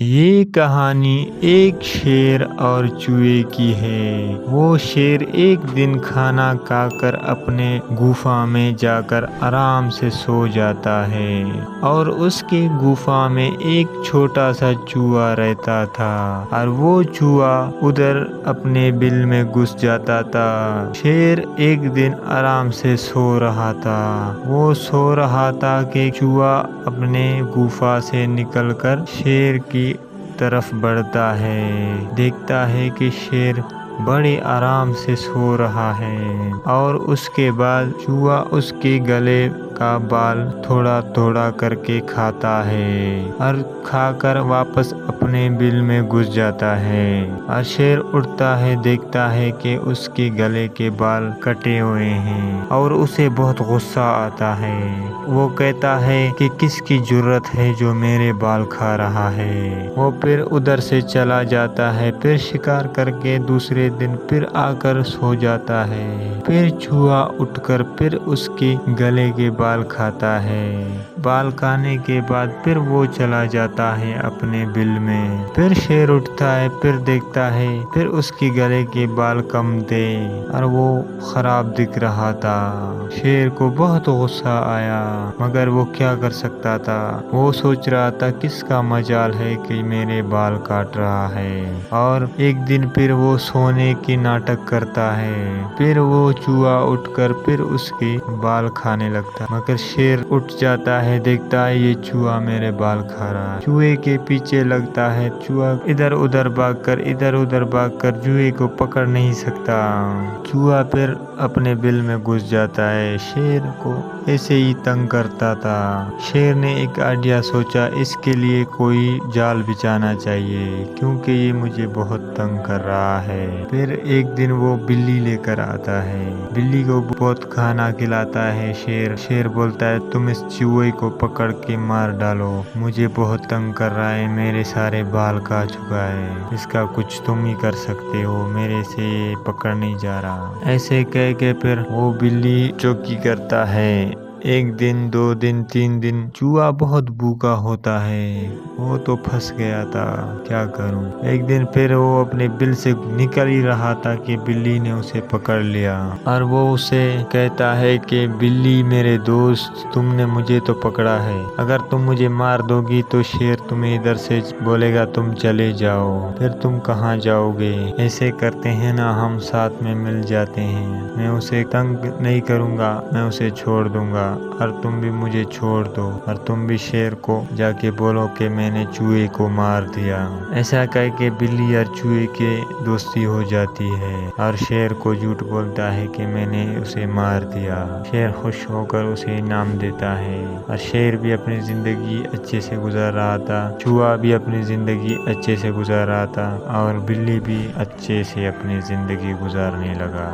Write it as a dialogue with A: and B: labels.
A: یہ کہانی ایک شیر اور چوہے کی ہے۔ وہ شیر ایک دن کھانا کھا کر اپنے گفا میں جا کر آرام سے سو جاتا ہے اور اس کے گفا میں ایک چھوٹا سا چوہا رہتا تھا اور وہ چوہا ادھر اپنے بل میں گھس جاتا تھا۔ شیر ایک دن آرام سے سو رہا تھا۔ وہ سو رہا تھا کہ چوہا اپنے گفا سے نکل کر شیر کی طرف بڑھتا ہے۔ دیکھتا ہے کہ شیر بڑے آرام سے سو رہا ہے اور اس کے بعد چوہا اس کے گلے کا بال تھوڑا تھوڑا کر کے کھاتا ہے اور کھا کر واپس اپنے بل میں گھس جاتا ہے اور شیر اٹھتا ہے، دیکھتا ہے کہ اس کے گلے کے بال کٹے ہوئے ہیں اور اسے بہت غصہ آتا ہے۔ وہ کہتا ہے کہ کس کی جرت ہے جو میرے بال کھا رہا ہے۔ وہ پھر ادھر سے چلا جاتا ہے، پھر شکار کر کے دوسرے دن پھر آ کر سو جاتا ہے۔ پھر چوہا اٹھ کر پھر اس کے گلے کے بال کھاتا ہے۔ بال کھانے کے بعد پھر وہ چلا جاتا ہے اپنے بل میں۔ پھر شیر اٹھتا ہے، پھر دیکھتا ہے پھر اس کے گلے کے بال کم تھے اور وہ خراب دکھ رہا تھا۔ شیر کو بہت غصہ آیا مگر وہ کیا کر سکتا تھا۔ وہ سوچ رہا تھا کس کا مجال ہے کہ میرے بال کاٹ رہا ہے، اور ایک دن پھر وہ سونے کی ناٹک کرتا ہے۔ پھر وہ چوہا اٹھ کر پھر اس کے بال کھانے لگتا ہے مگر شیر اٹھ جاتا ہے، دیکھتا ہے یہ چوہا میرے بال کھا رہا ہے۔ چوہے کے پیچھے لگتا ہے۔ چوہا ادھر ادھر بھاگ کر چوہے کو پکڑ نہیں سکتا۔ چوہا پھر اپنے بل میں گھس جاتا ہے، شیر کو ایسے ہی تنگ کرتا تھا۔ شیر نے ایک آئیڈیا سوچا، اس کے لیے کوئی جال بچھانا چاہیے کیونکہ یہ مجھے بہت تنگ کر رہا ہے۔ پھر ایک دن وہ بلی لے کر آتا ہے، بلی کو بہت کھانا کھلاتا ہے۔ شیر بولتا ہے تم اس چوہے کو پکڑ کے مار ڈالو، مجھے بہت تنگ کر رہا ہے، میرے سارے بال کھا چکا ہے، اس کا کچھ تم ہی کر سکتے ہو، میرے سے یہ پکڑ نہیں جا رہا۔ ایسے کہہ کے پھر وہ بلی چوکی کرتا ہے۔ ایک دن، 2 دن، 3 دن چوہا بہت بھوکا ہوتا ہے، وہ تو پھنس گیا تھا، کیا کروں۔ ایک دن پھر وہ اپنے بل سے نکل ہی رہا تھا کہ بلی نے اسے پکڑ لیا اور وہ اسے کہتا ہے کہ بلی میرے دوست، تم نے مجھے تو پکڑا ہے، اگر تم مجھے مار دو گی تو شیر تمہیں ادھر سے بولے گا تم چلے جاؤ، پھر تم کہاں جاؤ گے؟ ایسے کرتے ہیں نا ہم ساتھ میں مل جاتے ہیں، میں اسے تنگ نہیں کروں گا، میں اسے چھوڑ دوں گا اور تم بھی مجھے چھوڑ دو اور تم بھی شیر کو جا کے بولو کہ میں نے چوہے کو مار دیا۔ ایسا کہہ کے بلی اور چوہے کے دوستی ہو جاتی ہے اور شیر کو جھوٹ بولتا ہے کہ میں نے اسے مار دیا۔ شیر خوش ہو کر اسے انعام دیتا ہے اور شیر بھی اپنی زندگی اچھے سے گزار رہا تھا، چوہا بھی اپنی زندگی اچھے سے گزار رہا تھا اور بلی بھی اچھے سے اپنی زندگی گزارنے لگا۔